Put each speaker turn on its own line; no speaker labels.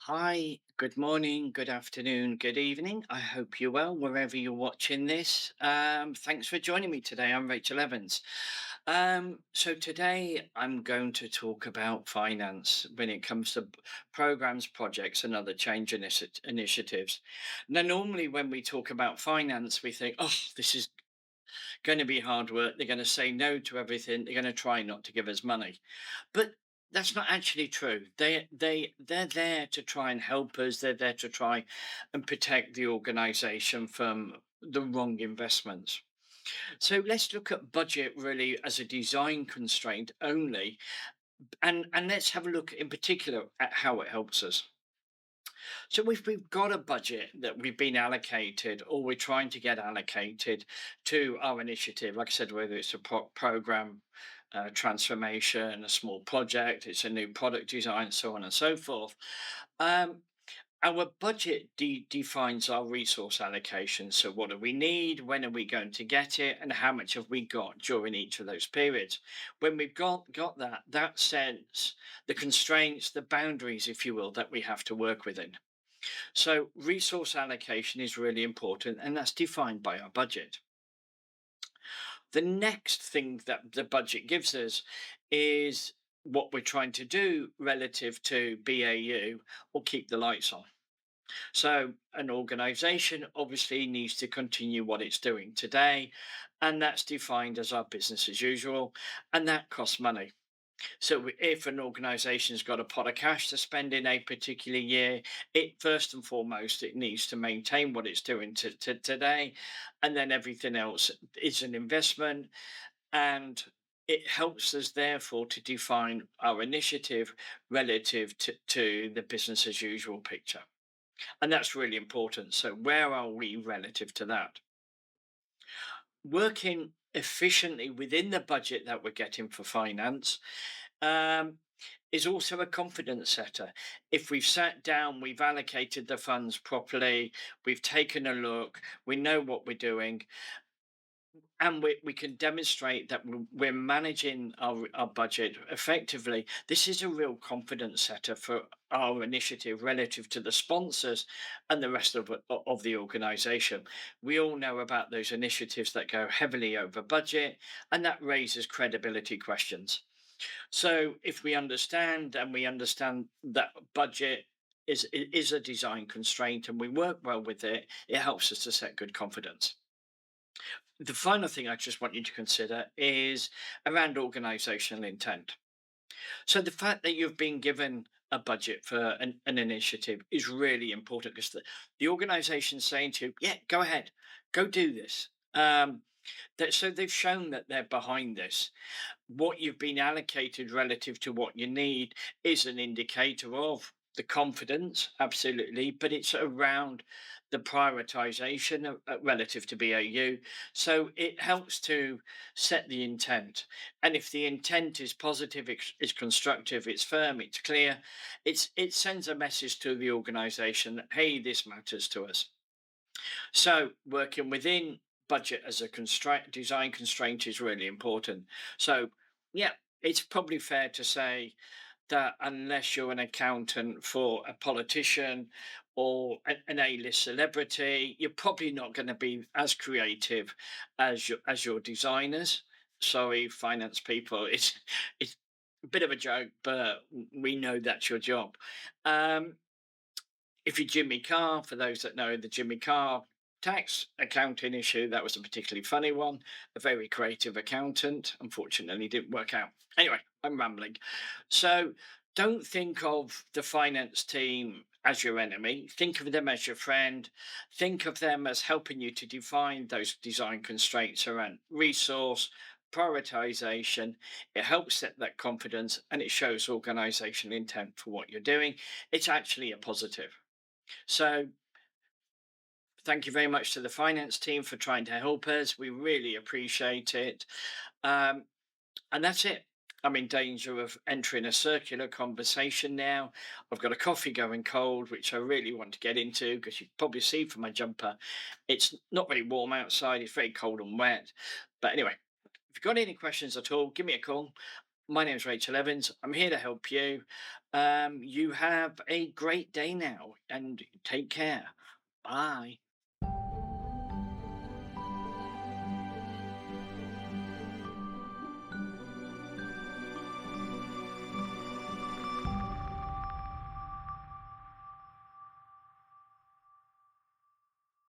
Hi, good morning, good afternoon, good evening. I hope you're well wherever you're watching this. Thanks for joining me today. I'm Rachel Evans. So today I'm going to talk about finance when it comes to programs, projects, and other change initiatives. Now, normally when we talk about finance, we think, oh, this is going to be hard work. They're going to say no to everything. They're going to try not to give us money. But that's not actually true. They're there to try and help us. They're there to try and protect the organisation from the wrong investments. So let's look at budget really as a design constraint only, and let's have a look in particular at how it helps us. So if we've got a budget that we've been allocated or we're trying to get allocated to our initiative, like I said, whether it's a program transformation, a small project, it's a new product design, so on and so forth. Um, our budget defines our resource allocation. So, what do we need? When are we going to get it? And how much have we got during each of those periods? When we've got that, that sets the constraints, the boundaries, if you will, that we have to work within. So, resource allocation is really important, and that's defined by our budget. The next thing that the budget gives us is what we're trying to do relative to BAU or keep the lights on. So, an organization obviously needs to continue what it's doing today, and that's defined as our business as usual, and that costs money. So if an organisation's got a pot of cash to spend in a particular year, it first and foremost it needs to maintain what it's doing to today, and then everything else is an investment, and it helps us therefore to define our initiative relative to the business as usual picture. And that's really important. So where are we relative to that? Working efficiently within the budget that we're getting for finance um, is also a confidence setter. If we've sat down, we've allocated the funds properly, we've taken a look, we know what we're doing, and we can demonstrate that we're managing our budget effectively. This is a real confidence setter for our initiative relative to the sponsors and the rest of the organization. We all know about those initiatives that go heavily over budget, and that raises credibility questions. So if we understand that budget is a design constraint and we work well with it, it helps us to set good confidence. The final thing I just want you to consider is around organizational intent. So the fact that you've been given a budget for an initiative is really important because the organization's saying to you, yeah, go ahead, go do this. So they've shown that they're behind this. What you've been allocated relative to what you need is an indicator of the confidence, absolutely, but it's around the prioritization relative to BAU. So it helps to set the intent. And if the intent is positive, it's constructive, it's firm, it's clear, it sends a message to the organization that, hey, this matters to us. So working within budget as a constraint, design constraint is really important. So yeah, it's probably fair to say that unless you're an accountant for a politician or an A-list celebrity, you're probably not going to be as creative as your designers. Sorry, finance people. It's a bit of a joke, but we know that's your job. Um, if you're Jimmy Carr, for those that know the Jimmy Carr tax accounting issue, that was a particularly funny one. A very creative accountant. Unfortunately, didn't work out. Anyway, I'm rambling. So don't think of the finance team as your enemy. Think of them as your friend. Think of them as helping you to define those design constraints around resource, prioritization. It helps set that confidence and it shows organizational intent for what you're doing. It's actually a positive. So thank you very much to the finance team for trying to help us. We really appreciate it. Um, and that's it. I'm in danger of entering a circular conversation now. I've got a coffee going cold, which I really want to get into because you can probably see from my jumper. It's not very warm outside, it's very cold and wet. But anyway, if you've got any questions at all, give me a call. My name is Rachel Evans. I'm here to help you. You have a great day now and take care. Bye.